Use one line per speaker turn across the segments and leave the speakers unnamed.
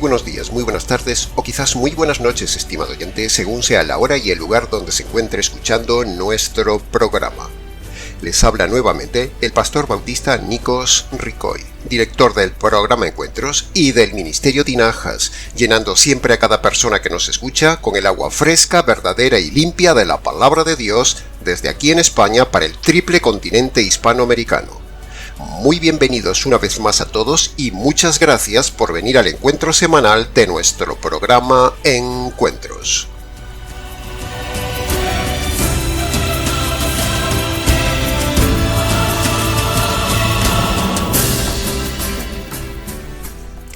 buenos días, muy buenas tardes o quizás muy buenas noches, estimado oyente, según sea la hora y el lugar donde se encuentre escuchando nuestro programa. Les habla nuevamente el pastor bautista Nikos Ricoy, director del programa Encuentros y del Ministerio Tinajas, llenando siempre a cada persona que nos escucha con el agua fresca, verdadera y limpia de la palabra de Dios desde aquí en España para el triple continente hispanoamericano. Muy bienvenidos una vez más a todos y muchas gracias por venir al encuentro semanal de nuestro programa Encuentros.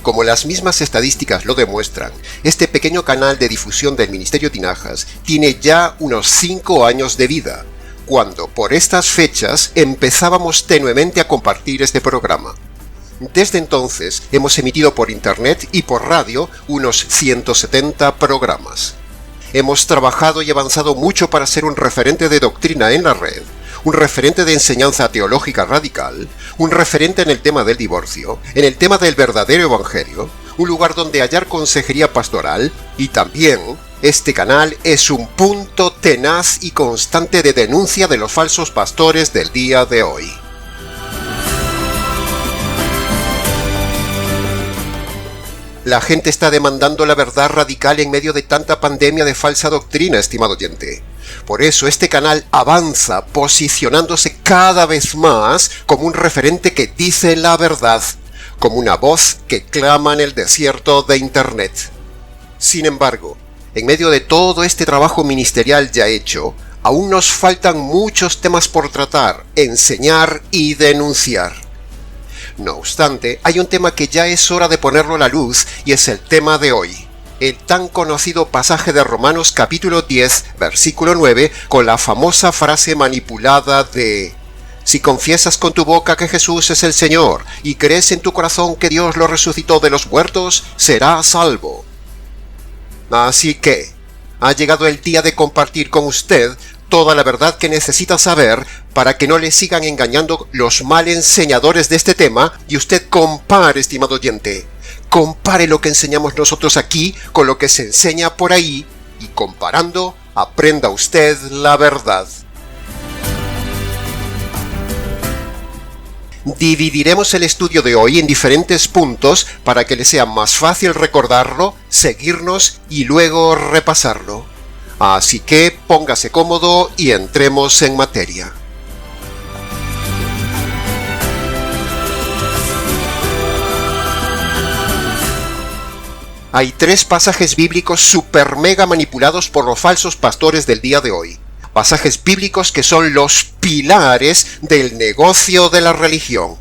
Como las mismas estadísticas lo demuestran, este pequeño canal de difusión del Ministerio Tinajas tiene ya unos 5 años de vida, cuando por estas fechas empezábamos tenuemente a compartir este programa. Desde entonces hemos emitido por internet y por radio unos 170 programas. Hemos trabajado y avanzado mucho para ser un referente de doctrina en la red, un referente de enseñanza teológica radical, un referente en el tema del divorcio, en el tema del verdadero evangelio, un lugar donde hallar consejería pastoral y también este canal es un punto tenaz y constante de denuncia de los falsos pastores del día de hoy. La gente está demandando la verdad radical en medio de tanta pandemia de falsa doctrina, estimado oyente. Por eso este canal avanza posicionándose cada vez más como un referente que dice la verdad, como una voz que clama en el desierto de Internet. Sin embargo, en medio de todo este trabajo ministerial ya hecho, aún nos faltan muchos temas por tratar, enseñar y denunciar. No obstante, hay un tema que ya es hora de ponerlo a la luz y es el tema de hoy. El tan conocido pasaje de Romanos capítulo 10, versículo 9, con la famosa frase manipulada de: si confiesas con tu boca que Jesús es el Señor y crees en tu corazón que Dios lo resucitó de los muertos, serás salvo. Así que, ha llegado el día de compartir con usted toda la verdad que necesita saber para que no le sigan engañando los mal enseñadores de este tema y usted compare, estimado oyente. Compare lo que enseñamos nosotros aquí con lo que se enseña por ahí y comparando, aprenda usted la verdad. Dividiremos el estudio de hoy en diferentes puntos para que le sea más fácil recordarlo, seguirnos y luego repasarlo. Así que póngase cómodo y entremos en materia. Hay 3 pasajes bíblicos super mega manipulados por los falsos pastores del día de hoy. Pasajes bíblicos que son los pilares del negocio de la religión.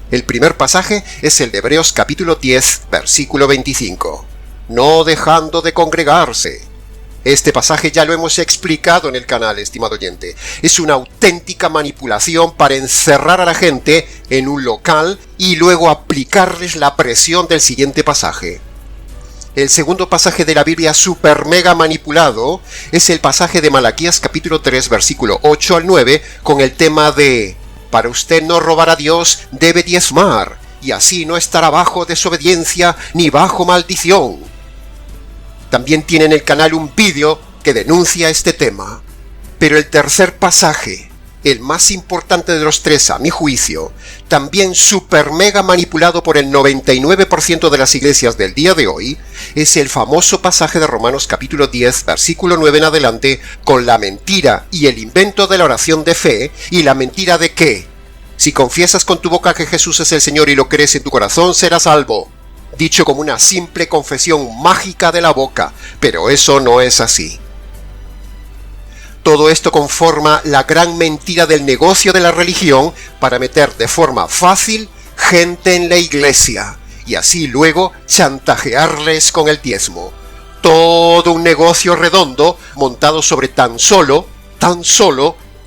El primer pasaje es el de Hebreos capítulo 10, versículo 25. No dejando de congregarse. Este pasaje ya lo hemos explicado en el canal, estimado oyente. Es una auténtica manipulación para encerrar a la gente en un local y luego aplicarles la presión del siguiente pasaje. El segundo pasaje de la Biblia super mega manipulado es el pasaje de Malaquías capítulo 3 versículo 8 al 9 con el tema de: para usted no robar a Dios debe diezmar y así no estará bajo desobediencia ni bajo maldición. También tiene en el canal un vídeo que denuncia este tema. Pero el tercer pasaje, el más importante de los 3 a mi juicio, también super mega manipulado por el 99% de las iglesias del día de hoy, es el famoso pasaje de Romanos capítulo 10, versículo 9 en adelante, con la mentira y el invento de la oración de fe, y la mentira de que, si confiesas con tu boca que Jesús es el Señor y lo crees en tu corazón, serás salvo. Dicho como una simple confesión mágica de la boca, pero eso no es así. Todo esto conforma la gran mentira del negocio de la religión para meter de forma fácil gente en la iglesia y así luego chantajearles con el diezmo. Todo un negocio redondo montado sobre tan solo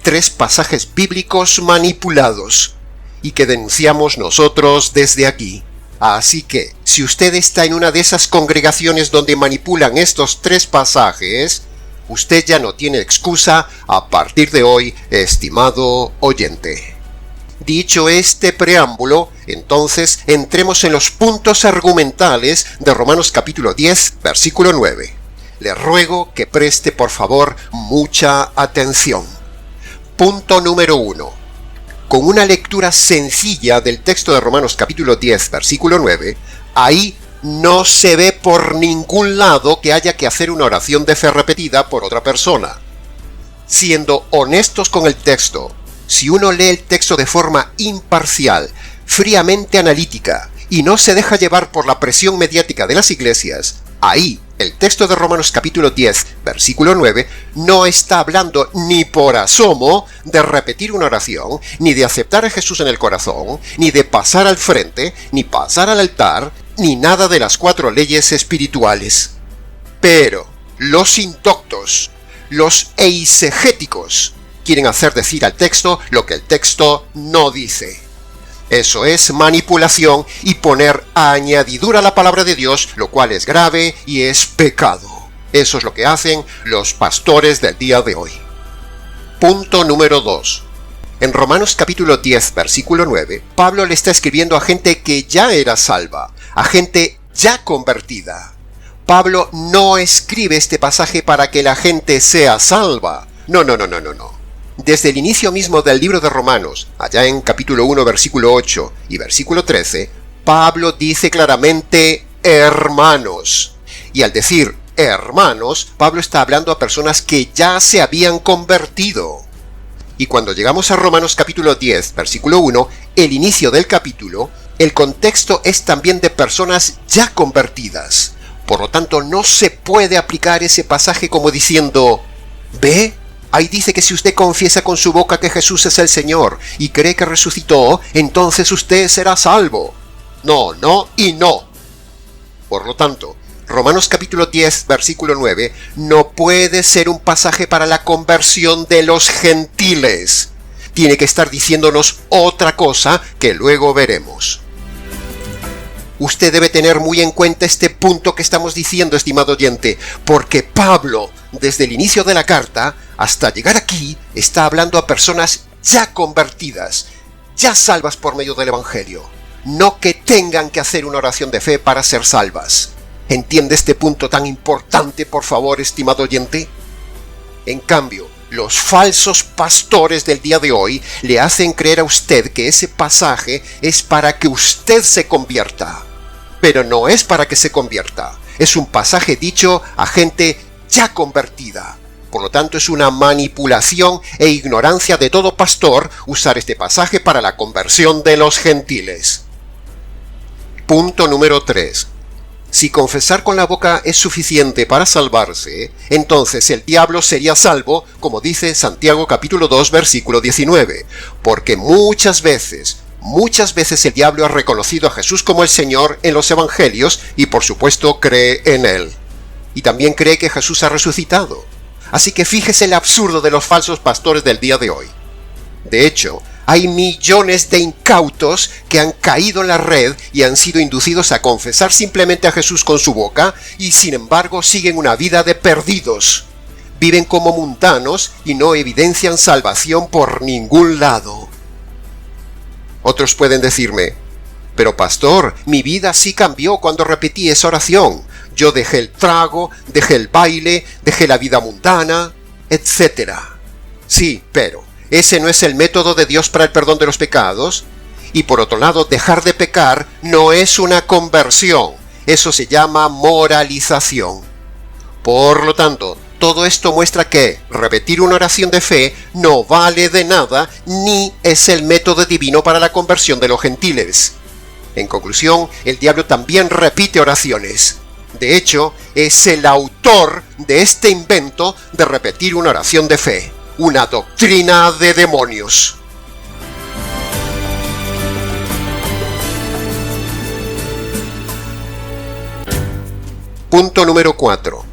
3 pasajes bíblicos manipulados y que denunciamos nosotros desde aquí. Así que, si usted está en una de esas congregaciones donde manipulan estos 3 pasajes, usted ya no tiene excusa a partir de hoy, estimado oyente. Dicho este preámbulo, entonces entremos en los puntos argumentales de Romanos capítulo 10, versículo 9. Le ruego que preste por favor mucha atención. Punto número 1. Con una lectura sencilla del texto de Romanos capítulo 10, versículo 9, ahí no se ve por ningún lado que haya que hacer una oración de fe repetida por otra persona. Siendo honestos con el texto, si uno lee el texto de forma imparcial, fríamente analítica, y no se deja llevar por la presión mediática de las iglesias, ahí el texto de Romanos capítulo 10, versículo 9, no está hablando ni por asomo de repetir una oración, ni de aceptar a Jesús en el corazón, ni de pasar al frente, ni pasar al altar, ni nada de las 4 leyes espirituales. Pero los indoctos, los eisegéticos, quieren hacer decir al texto lo que el texto no dice. Eso es manipulación y poner a añadidura la palabra de Dios, lo cual es grave y es pecado. Eso es lo que hacen los pastores del día de hoy. Punto número 2. En Romanos capítulo 10, versículo 9, Pablo le está escribiendo a gente que ya era salva, a gente ya convertida. Pablo no escribe este pasaje para que la gente sea salva. No. Desde el inicio mismo del libro de Romanos, allá en capítulo 1, versículo 8 y versículo 13, Pablo dice claramente hermanos. Y al decir hermanos, Pablo está hablando a personas que ya se habían convertido. Y cuando llegamos a Romanos capítulo 10, versículo 1, el inicio del capítulo, el contexto es también de personas ya convertidas. Por lo tanto, no se puede aplicar ese pasaje como diciendo, ¿ve? Ahí dice que si usted confiesa con su boca que Jesús es el Señor y cree que resucitó, entonces usted será salvo. No y no. Por lo tanto, Romanos capítulo 10, versículo 9, no puede ser un pasaje para la conversión de los gentiles. Tiene que estar diciéndonos otra cosa que luego veremos. Usted debe tener muy en cuenta este punto que estamos diciendo, estimado oyente, porque Pablo, desde el inicio de la carta hasta llegar aquí, está hablando a personas ya convertidas, ya salvas por medio del Evangelio, no que tengan que hacer una oración de fe para ser salvas. ¿Entiende este punto tan importante, por favor, estimado oyente? En cambio, los falsos pastores del día de hoy le hacen creer a usted que ese pasaje es para que usted se convierta. Pero no es para que se convierta. Es un pasaje dicho a gente ya convertida. Por lo tanto, es una manipulación e ignorancia de todo pastor usar este pasaje para la conversión de los gentiles. Punto número 3. Si confesar con la boca es suficiente para salvarse, entonces el diablo sería salvo, como dice Santiago capítulo 2, versículo 19, porque muchas veces el diablo ha reconocido a Jesús como el Señor en los evangelios y por supuesto cree en él. Y también cree que Jesús ha resucitado. Así que fíjese el absurdo de los falsos pastores del día de hoy. De hecho, hay millones de incautos que han caído en la red y han sido inducidos a confesar simplemente a Jesús con su boca y sin embargo siguen una vida de perdidos. Viven como mundanos y no evidencian salvación por ningún lado. Otros pueden decirme, pero pastor, mi vida sí cambió cuando repetí esa oración. Yo dejé el trago, dejé el baile, dejé la vida mundana, etc. Sí, pero ese no es el método de Dios para el perdón de los pecados. Y por otro lado, dejar de pecar no es una conversión. Eso se llama moralización. Por lo tanto, todo esto muestra que repetir una oración de fe no vale de nada ni es el método divino para la conversión de los gentiles. En conclusión, el diablo también repite oraciones. De hecho, es el autor de este invento de repetir una oración de fe. Una doctrina de demonios. Punto número 4.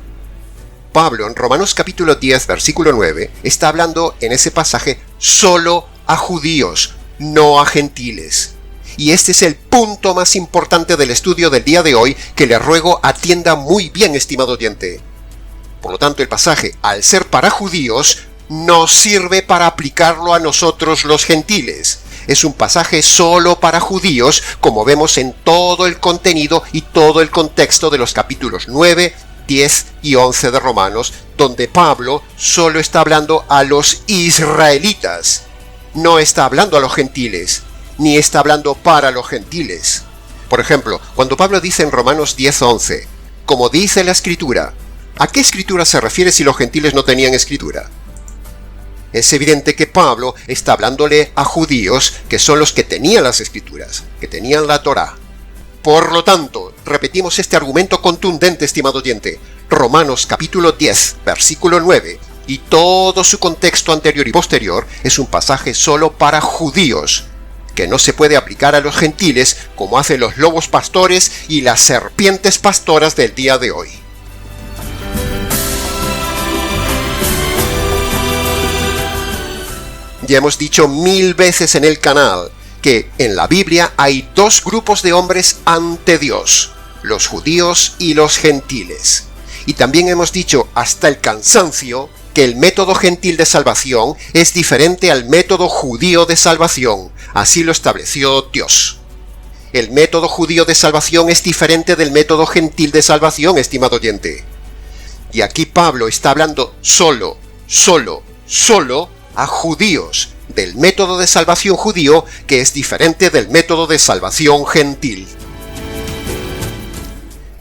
Pablo en Romanos capítulo 10, versículo 9, está hablando en ese pasaje solo a judíos, no a gentiles. Y este es el punto más importante del estudio del día de hoy que le ruego atienda muy bien, estimado oyente. Por lo tanto, el pasaje, al ser para judíos, nos sirve para aplicarlo a nosotros los gentiles. es un pasaje solo para judíos, como vemos en todo el contenido y todo el contexto de los capítulos 9, 10 y 11 de Romanos, donde Pablo solo está hablando a los israelitas. No está hablando a los gentiles, ni está hablando para los gentiles. Por ejemplo, cuando Pablo dice en Romanos 10:11, como dice la Escritura, ¿a qué Escritura se refiere si los gentiles no tenían Escritura? Es evidente que Pablo está hablándole a judíos que son los que tenían las Escrituras, que tenían la Torá. Por lo tanto, repetimos este argumento contundente, estimado oyente. Romanos capítulo 10, versículo 9, y todo su contexto anterior y posterior es un pasaje solo para judíos, que no se puede aplicar a los gentiles como hacen los lobos pastores y las serpientes pastoras del día de hoy. Ya hemos dicho 1000 veces en el canal que en la Biblia hay dos grupos de hombres ante Dios, los judíos y los gentiles. Y también hemos dicho hasta el cansancio que el método gentil de salvación es diferente al método judío de salvación. Así lo estableció Dios. El método judío de salvación es diferente del método gentil de salvación, estimado oyente. Y aquí Pablo está hablando solo a judíos, del método de salvación judío, que es diferente del método de salvación gentil.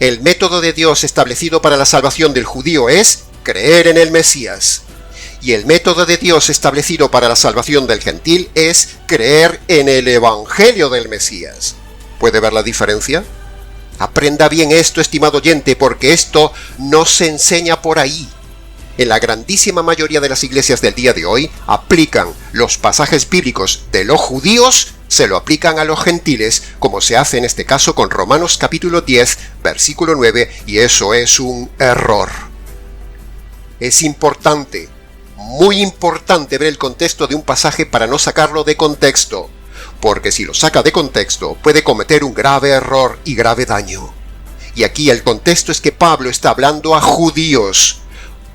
El método de Dios establecido para la salvación del judío es creer en el Mesías. Y el método de Dios establecido para la salvación del gentil es creer en el Evangelio del Mesías. ¿Puede ver la diferencia? Aprenda bien esto, estimado oyente, porque esto no se enseña por ahí. En la grandísima mayoría de las iglesias del día de hoy aplican los pasajes bíblicos de los judíos, se lo aplican a los gentiles, como se hace en este caso con Romanos capítulo 10, versículo 9, y eso es un error. Es importante, muy importante ver el contexto de un pasaje para no sacarlo de contexto, porque si lo saca de contexto puede cometer un grave error y grave daño. Y aquí el contexto es que Pablo está hablando a judíos.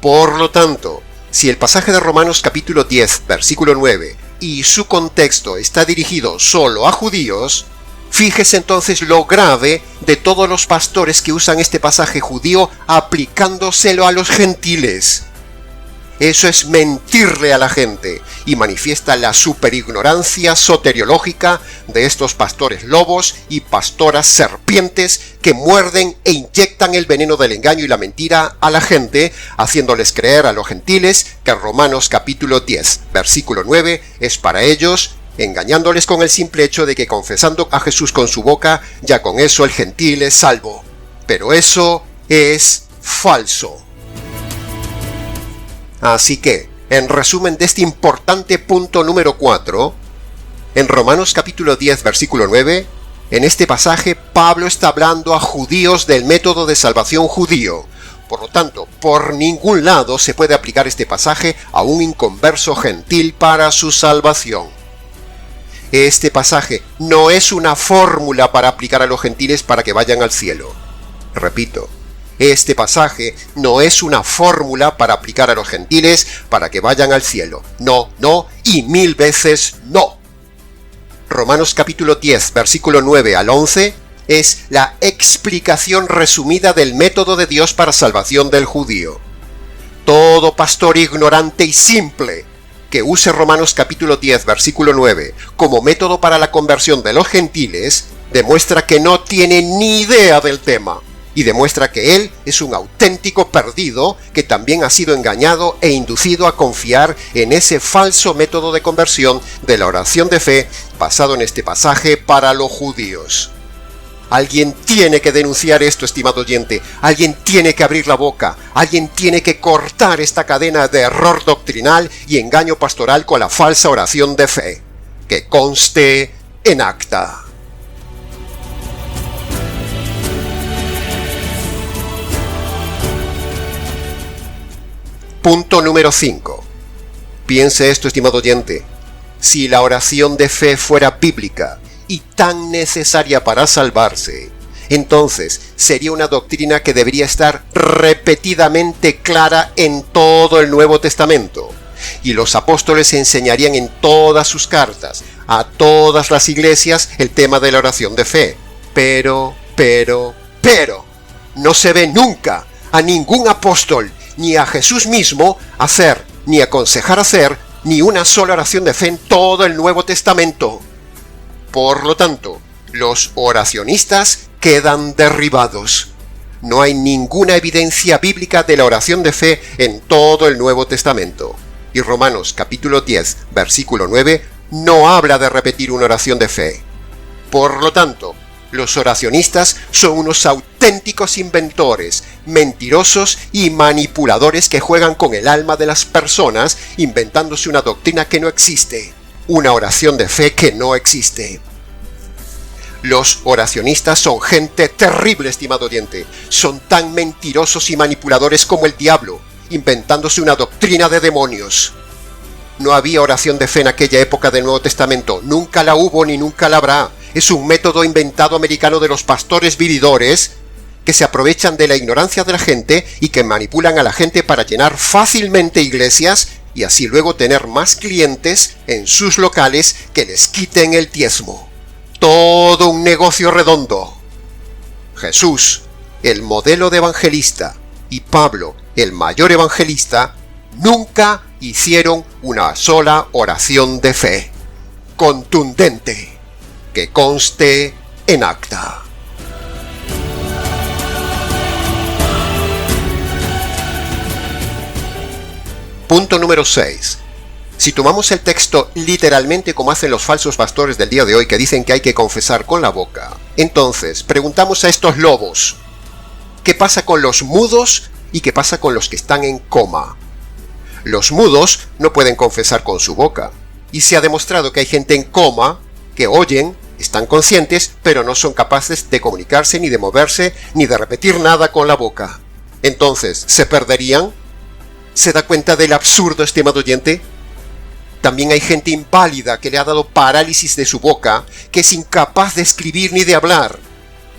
Por lo tanto, si el pasaje de Romanos capítulo 10, versículo 9, y su contexto está dirigido solo a judíos, fíjese entonces lo grave de todos los pastores que usan este pasaje judío aplicándoselo a los gentiles. Eso es mentirle a la gente y manifiesta la superignorancia soteriológica de estos pastores lobos y pastoras serpientes que muerden e inyectan el veneno del engaño y la mentira a la gente, haciéndoles creer a los gentiles que Romanos capítulo 10, versículo 9 es para ellos, engañándoles con el simple hecho de que confesando a Jesús con su boca, ya con eso el gentil es salvo. Pero eso es falso. Así que, en resumen de este importante punto número 4, en Romanos capítulo 10, versículo 9, en este pasaje Pablo está hablando a judíos del método de salvación judío. Por lo tanto, por ningún lado se puede aplicar este pasaje a un inconverso gentil para su salvación. Este pasaje no es una fórmula para aplicar a los gentiles para que vayan al cielo. Repito, este pasaje no es una fórmula para aplicar a los gentiles para que vayan al cielo. No, no y 1000 veces no. Romanos capítulo 10, versículo 9 al 11 es la explicación resumida del método de Dios para salvación del judío. Todo pastor ignorante y simple que use Romanos capítulo 10, versículo 9 como método para la conversión de los gentiles demuestra que no tiene ni idea del tema. Y demuestra que él es un auténtico perdido que también ha sido engañado e inducido a confiar en ese falso método de conversión de la oración de fe basado en este pasaje para los judíos. Alguien tiene que denunciar esto, estimado oyente. Alguien tiene que abrir la boca. Alguien tiene que cortar esta cadena de error doctrinal y engaño pastoral con la falsa oración de fe. Que conste en acta. Punto número 5. Piense esto, estimado oyente. Si la oración de fe fuera bíblica y tan necesaria para salvarse, entonces sería una doctrina que debería estar repetidamente clara en todo el Nuevo Testamento. y los apóstoles enseñarían en todas sus cartas, a todas las iglesias, el tema de la oración de fe. Pero, no se ve nunca a ningún apóstol, ni a Jesús mismo, hacer, ni aconsejar hacer, ni una sola oración de fe en todo el Nuevo Testamento. Por lo tanto, los oracionistas quedan derribados. No hay ninguna evidencia bíblica de la oración de fe en todo el Nuevo Testamento. Y Romanos capítulo 10, versículo 9, no habla de repetir una oración de fe. Por lo tanto, los oracionistas son unos auténticos inventores, mentirosos y manipuladores que juegan con el alma de las personas, inventándose una doctrina que no existe, una oración de fe que no existe. Los oracionistas son gente terrible, estimado oyente. Son tan mentirosos y manipuladores como el diablo, inventándose una doctrina de demonios. No había oración de fe en aquella época del Nuevo Testamento. Nunca la hubo ni nunca la habrá. Es un método inventado americano de los pastores vividores que se aprovechan de la ignorancia de la gente y que manipulan a la gente para llenar fácilmente iglesias y así luego tener más clientes en sus locales que les quiten el diezmo. Todo un negocio redondo. Jesús, el modelo de evangelista, y Pablo, el mayor evangelista, nunca hicieron una sola oración de fe. Contundente. Que conste en acta. Punto número 6. Si tomamos el texto literalmente como hacen los falsos pastores del día de hoy que dicen que hay que confesar con la boca, entonces preguntamos a estos lobos, ¿qué pasa con los mudos y qué pasa con los que están en coma? Los mudos no pueden confesar con su boca, y se ha demostrado que hay gente en coma que oyen, están conscientes, pero no son capaces de comunicarse, ni de moverse, ni de repetir nada con la boca. Entonces, ¿se perderían? ¿Se da cuenta del absurdo, estimado oyente? También hay gente inválida que le ha dado parálisis de su boca, que es incapaz de escribir ni de hablar.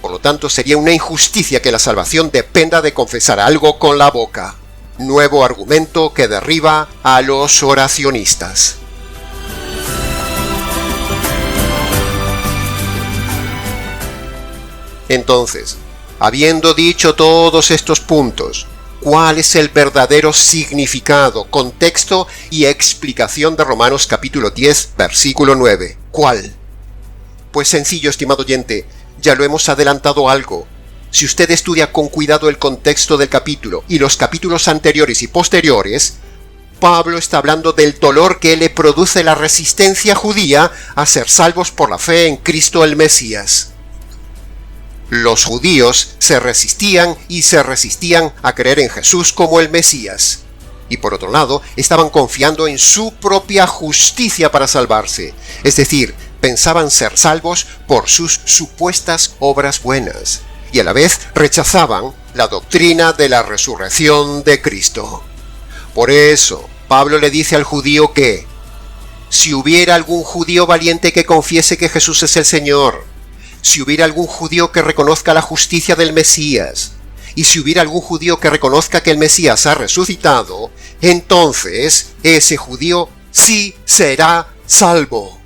Por lo tanto, sería una injusticia que la salvación dependa de confesar algo con la boca. Nuevo argumento que derriba a los oracionistas. Entonces, habiendo dicho todos estos puntos, ¿cuál es el verdadero significado, contexto y explicación de Romanos capítulo 10, versículo 9? ¿Cuál? Pues sencillo, estimado oyente, ya lo hemos adelantado algo. Si usted estudia con cuidado el contexto del capítulo y los capítulos anteriores y posteriores, Pablo está hablando del dolor que le produce la resistencia judía a ser salvos por la fe en Cristo el Mesías. Los judíos se resistían a creer en Jesús como el Mesías. Y por otro lado, estaban confiando en su propia justicia para salvarse. Es decir, pensaban ser salvos por sus supuestas obras buenas. Y a la vez rechazaban la doctrina de la resurrección de Cristo. Por eso, Pablo le dice al judío que, si hubiera algún judío valiente que confiese que Jesús es el Señor, si hubiera algún judío que reconozca la justicia del Mesías, y si hubiera algún judío que reconozca que el Mesías ha resucitado, entonces ese judío sí será salvo.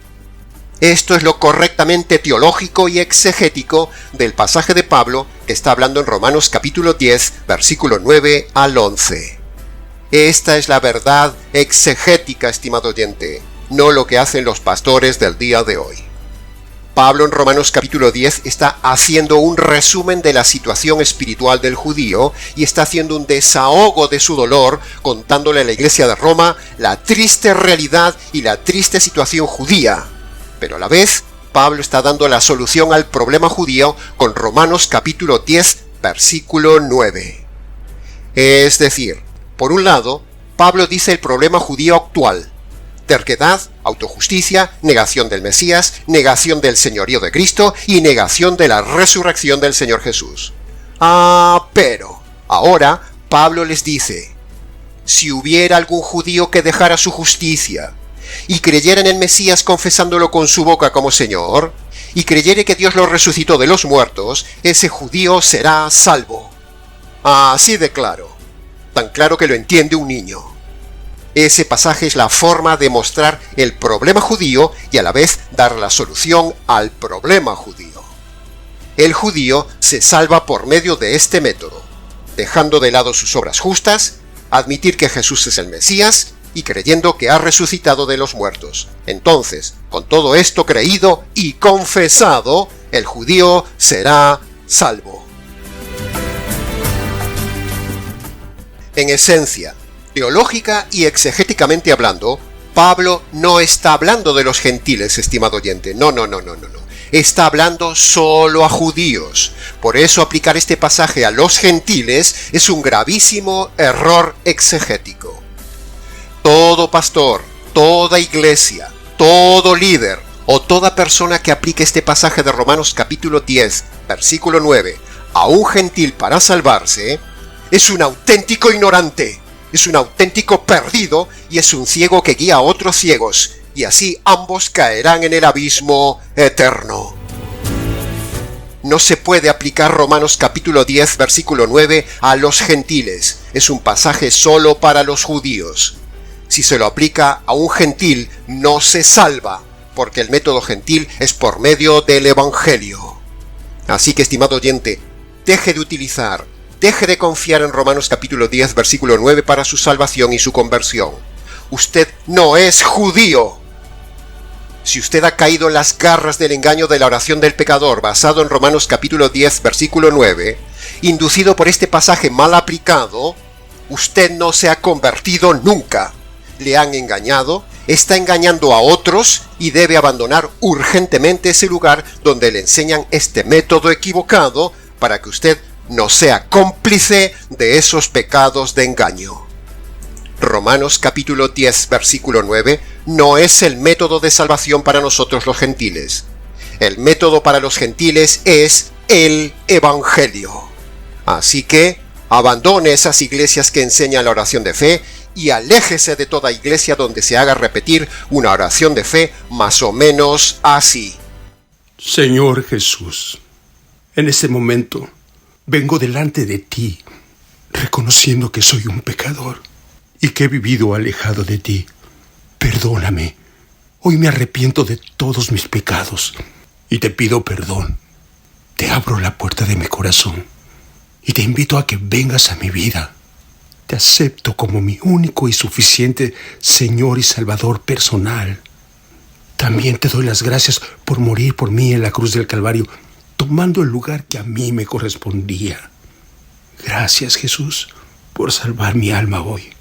Esto es lo correctamente teológico y exegético del pasaje de Pablo que está hablando en Romanos capítulo 10, versículo 9 al 11. Esta es la verdad exegética, estimado oyente, no lo que hacen los pastores del día de hoy. Pablo en Romanos capítulo 10 está haciendo un resumen de la situación espiritual del judío y está haciendo un desahogo de su dolor, contándole a la iglesia de Roma la triste realidad y la triste situación judía. Pero a la vez, Pablo está dando la solución al problema judío con Romanos capítulo 10, versículo 9. Es decir, por un lado, Pablo dice el problema judío actual: terquedad, autojusticia, negación del Mesías, negación del señorío de Cristo y negación de la resurrección del Señor Jesús. Pero ahora Pablo les dice: si hubiera algún judío que dejara su justicia y creyera en el Mesías confesándolo con su boca como Señor, y creyere que Dios lo resucitó de los muertos, ese judío será salvo. Así de claro, tan claro que lo entiende un niño. Ese pasaje es la forma de mostrar el problema judío y a la vez dar la solución al problema judío. El judío se salva por medio de este método, dejando de lado sus obras justas, admitir que Jesús es el Mesías y creyendo que ha resucitado de los muertos. Entonces, con todo esto creído y confesado, el judío será salvo. En esencia, teológica y exegéticamente hablando, Pablo no está hablando de los gentiles, estimado oyente. No. Está hablando solo a judíos. Por eso aplicar este pasaje a los gentiles es un gravísimo error exegético. Todo pastor, toda iglesia, todo líder o toda persona que aplique este pasaje de Romanos capítulo 10, versículo 9, a un gentil para salvarse, es un auténtico ignorante, es un auténtico perdido y es un ciego que guía a otros ciegos, y así ambos caerán en el abismo eterno. No se puede aplicar Romanos capítulo 10, versículo 9 a los gentiles, es un pasaje solo para los judíos. Si se lo aplica a un gentil, no se salva, porque el método gentil es por medio del Evangelio. Así que, estimado oyente, deje de confiar en Romanos capítulo 10, versículo 9 para su salvación y su conversión. Usted no es judío. Si usted ha caído en las garras del engaño de la oración del pecador basado en Romanos capítulo 10, versículo 9, inducido por este pasaje mal aplicado, usted no se ha convertido nunca. Le han engañado, está engañando a otros y debe abandonar urgentemente ese lugar donde le enseñan este método equivocado para que usted no sea cómplice de esos pecados de engaño. Romanos capítulo 10, versículo 9, no es el método de salvación para nosotros los gentiles. El método para los gentiles es el Evangelio. Así que abandone esas iglesias que enseñan la oración de fe y aléjese de toda iglesia donde se haga repetir una oración de fe más o menos así.
Señor Jesús, en este momento vengo delante de ti, reconociendo que soy un pecador y que he vivido alejado de ti. Perdóname. Hoy me arrepiento de todos mis pecados y te pido perdón. Te abro la puerta de mi corazón y te invito a que vengas a mi vida. Te acepto como mi único y suficiente Señor y Salvador personal. También te doy las gracias por morir por mí en la cruz del Calvario, tomando el lugar que a mí me correspondía. Gracias, Jesús, por salvar mi alma hoy.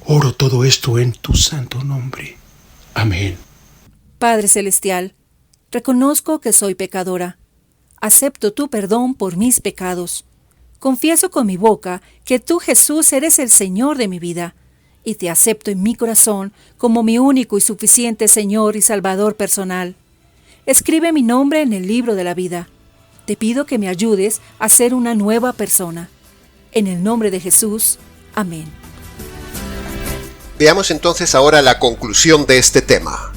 Oro todo esto en tu santo nombre. Amén.
Padre Celestial, reconozco que soy pecadora. Acepto tu perdón por mis pecados. Confieso con mi boca que tú, Jesús, eres el Señor de mi vida, y te acepto en mi corazón como mi único y suficiente Señor y Salvador personal. Escribe mi nombre en el libro de la vida. Te pido que me ayudes a ser una nueva persona. En el nombre de Jesús. Amén.
Veamos entonces ahora la conclusión de este tema.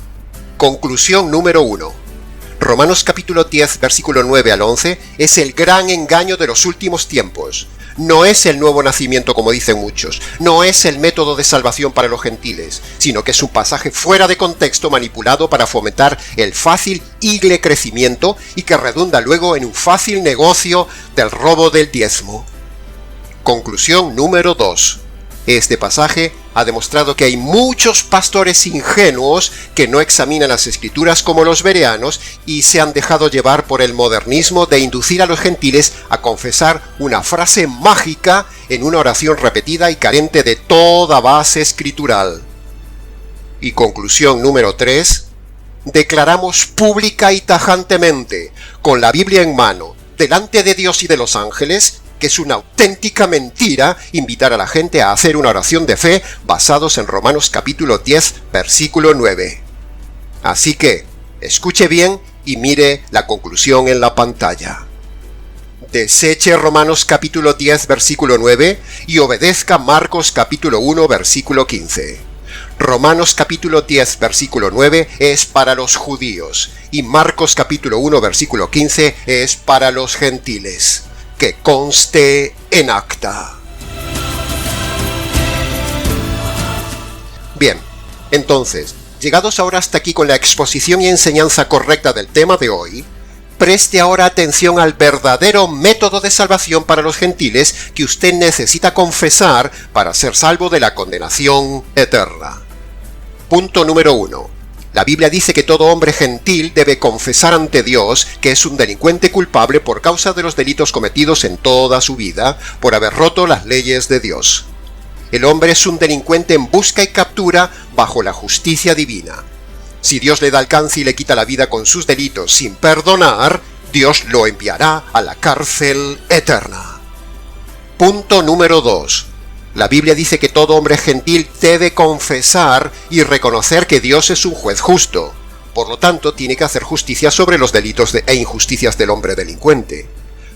Conclusión número 1. Romanos capítulo 10, versículo 9 al 11, es el gran engaño de los últimos tiempos. No es el nuevo nacimiento como dicen muchos, no es el método de salvación para los gentiles, sino que es un pasaje fuera de contexto manipulado para fomentar el fácil igle crecimiento y que redunda luego en un fácil negocio del robo del diezmo. Conclusión número 2. Este pasaje ha demostrado que hay muchos pastores ingenuos que no examinan las escrituras como los bereanos y se han dejado llevar por el modernismo de inducir a los gentiles a confesar una frase mágica en una oración repetida y carente de toda base escritural. Y conclusión número 3. Declaramos pública y tajantemente, con la Biblia en mano, delante de Dios y de los ángeles, que es una auténtica mentira invitar a la gente a hacer una oración de fe basados en Romanos capítulo 10, versículo 9. Así que, escuche bien y mire la conclusión en la pantalla. Deseche Romanos capítulo 10, versículo 9 y obedezca Marcos capítulo 1, versículo 15. Romanos capítulo 10, versículo 9 es para los judíos y Marcos capítulo 1, versículo 15 es para los gentiles. Que conste en acta. Bien. Entonces, llegados ahora hasta aquí con la exposición y enseñanza correcta del tema de hoy, preste ahora atención al verdadero método de salvación para los gentiles que usted necesita confesar para ser salvo de la condenación eterna. Punto número 1. La Biblia dice que todo hombre gentil debe confesar ante Dios que es un delincuente culpable por causa de los delitos cometidos en toda su vida, por haber roto las leyes de Dios. El hombre es un delincuente en busca y captura bajo la justicia divina. Si Dios le da alcance y le quita la vida con sus delitos sin perdonar, Dios lo enviará a la cárcel eterna. Punto número 2. La Biblia dice que todo hombre gentil debe confesar y reconocer que Dios es un juez justo. Por lo tanto, tiene que hacer justicia sobre los delitos e injusticias del hombre delincuente.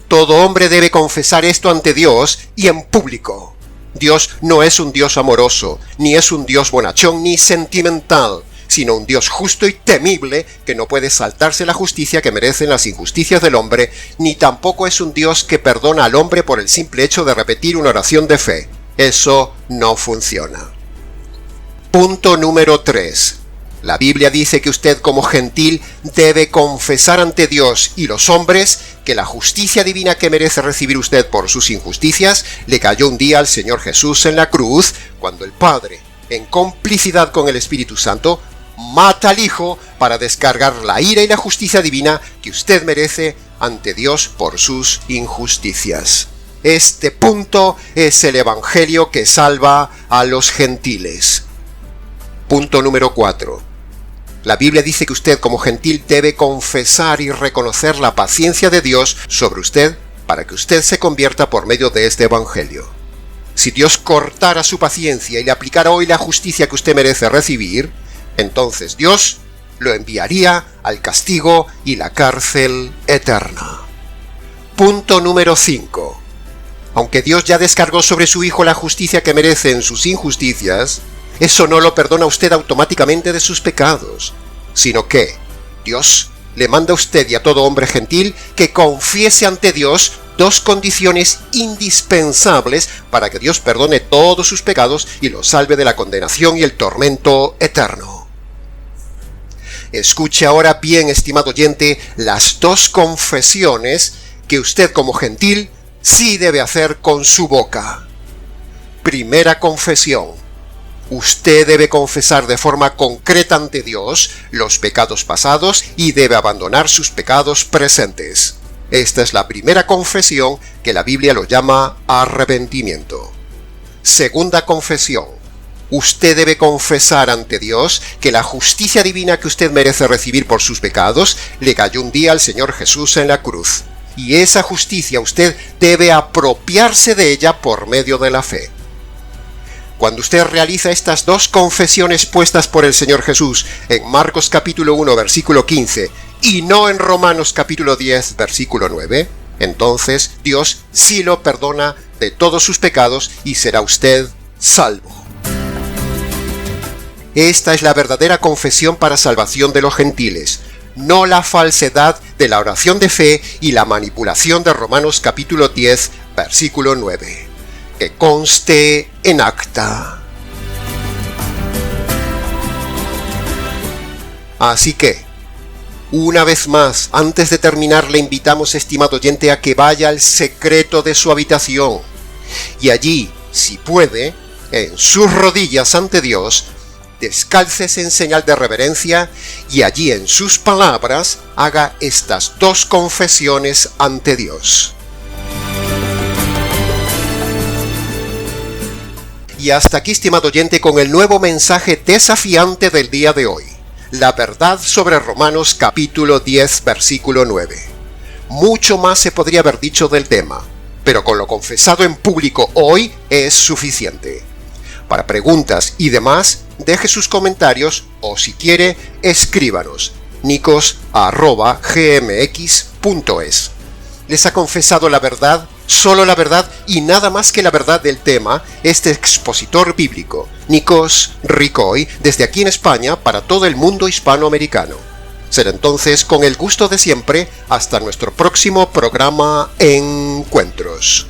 Todo hombre debe confesar esto ante Dios y en público. Dios no es un Dios amoroso, ni es un Dios bonachón ni sentimental, sino un Dios justo y temible que no puede saltarse la justicia que merecen las injusticias del hombre, ni tampoco es un Dios que perdona al hombre por el simple hecho de repetir una oración de fe. Eso no funciona. Punto número 3. La Biblia dice que usted como gentil debe confesar ante Dios y los hombres que la justicia divina que merece recibir usted por sus injusticias le cayó un día al Señor Jesús en la cruz, cuando el Padre, en complicidad con el Espíritu Santo, mata al Hijo para descargar la ira y la justicia divina que usted merece ante Dios por sus injusticias. Este punto es el Evangelio que salva a los gentiles. Punto número 4. La Biblia dice que usted como gentil debe confesar y reconocer la paciencia de Dios sobre usted para que usted se convierta por medio de este Evangelio. Si Dios cortara su paciencia y le aplicara hoy la justicia que usted merece recibir, entonces Dios lo enviaría al castigo y la cárcel eterna. Punto número 5. Aunque Dios ya descargó sobre su Hijo la justicia que merece en sus injusticias, eso no lo perdona a usted automáticamente de sus pecados, sino que Dios le manda a usted y a todo hombre gentil que confiese ante Dios dos condiciones indispensables para que Dios perdone todos sus pecados y los salve de la condenación y el tormento eterno. Escuche ahora bien, estimado oyente, las dos confesiones que usted como gentil sí debe hacer con su boca. Primera confesión. Usted debe confesar de forma concreta ante Dios los pecados pasados y debe abandonar sus pecados presentes. Esta es la primera confesión que la Biblia lo llama arrepentimiento. Segunda confesión. Usted debe confesar ante Dios que la justicia divina que usted merece recibir por sus pecados le cayó un día al Señor Jesús en la cruz. Y esa justicia usted debe apropiarse de ella por medio de la fe. Cuando usted realiza estas dos confesiones puestas por el Señor Jesús en Marcos capítulo 1 versículo 15 y no en Romanos capítulo 10 versículo 9, entonces Dios sí lo perdona de todos sus pecados y será usted salvo. Esta es la verdadera confesión para salvación de los gentiles, no la falsedad de la oración de fe y la manipulación de Romanos capítulo 10 versículo 9. Que conste en acta. Así que, una vez más, antes de terminar, le invitamos, estimado oyente, a que vaya al secreto de su habitación y allí, si puede, en sus rodillas ante Dios, descálcese en señal de reverencia y allí en sus palabras haga estas dos confesiones ante Dios. Y hasta aquí, estimado oyente, con el nuevo mensaje desafiante del día de hoy. La verdad sobre Romanos capítulo 10 versículo 9. Mucho más se podría haber dicho del tema, pero con lo confesado en público hoy es suficiente. Para preguntas y demás, deje sus comentarios o si quiere, escríbanos nicos@gmx.es. ¿Les ha confesado la verdad? Solo la verdad y nada más que la verdad del tema, este expositor bíblico, Nikos Ricoy, desde aquí en España para todo el mundo hispanoamericano. Será entonces con el gusto de siempre hasta nuestro próximo programa Encuentros.